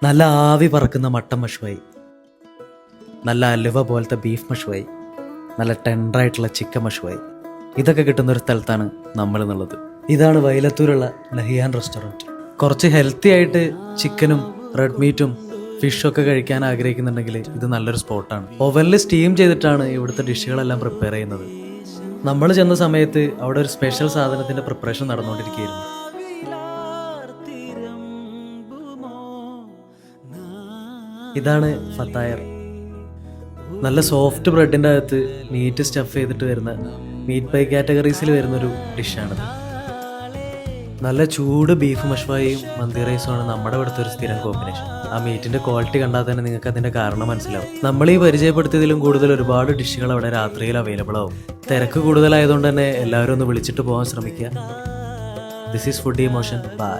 നല്ല ആവി പറക്കുന്ന മട്ടൻ മഷുവായി, നല്ല അലുവ പോലത്തെ ബീഫ് മഷുവായി, നല്ല ടെൻഡറായിട്ടുള്ള ചിക്കൻ മഷുവായി. ഇതൊക്കെ കിട്ടുന്ന ഒരു സ്ഥലത്താണ് നമ്മൾ എന്നുള്ളത്. ഇതാണ് വൈലത്തൂരുള്ള നഹിയാൻ റെസ്റ്റോറൻറ്റ്. കുറച്ച് ഹെൽത്തി ആയിട്ട് ചിക്കനും റെഡ് മീറ്റും ഫിഷൊക്കെ കഴിക്കാൻ ആഗ്രഹിക്കുന്നുണ്ടെങ്കിൽ ഇത് നല്ലൊരു സ്പോട്ടാണ്. ഓവനിൽ സ്റ്റീം ചെയ്തിട്ടാണ് ഇവിടുത്തെ ഡിഷുകളെല്ലാം പ്രിപ്പയർ ചെയ്യുന്നത്. നമ്മൾ ചെന്ന സമയത്ത് അവിടെ ഒരു സ്പെഷ്യൽ സാധനത്തിൻ്റെ പ്രിപ്പറേഷൻ നടന്നുകൊണ്ടിരിക്കുകയായിരുന്നു. ഇതാണ് ഫത്തായർ. നല്ല സോഫ്റ്റ് ബ്രെഡിൻ്റെ അകത്ത് മീറ്റ് സ്റ്റഫ് ചെയ്തിട്ട് വരുന്ന മീറ്റ് പൈ കാറ്റഗറീസിൽ വരുന്നൊരു ഡിഷാണിത്. നല്ല ചൂട് ബീഫ് മഷ്വായും മന്തി റൈസുമാണ് നമ്മുടെ ഇവിടുത്തെ ഒരു സ്ഥിരം കോമ്പിനേഷൻ. ആ മീറ്റിൻ്റെ ക്വാളിറ്റി കണ്ടാൽ തന്നെ നിങ്ങൾക്ക് അതിൻ്റെ കാരണം മനസ്സിലാവും. നമ്മൾ ഈ പരിചയപ്പെടുത്തിയതിലും കൂടുതൽ ഒരുപാട് ഡിഷുകൾ അവിടെ രാത്രിയിൽ അവൈലബിൾ ആവും. തിരക്ക് കൂടുതലായതുകൊണ്ട് തന്നെ എല്ലാവരും ഒന്ന് വിളിച്ചിട്ട് പോകാൻ ശ്രമിക്കുക. This is food emotion. By.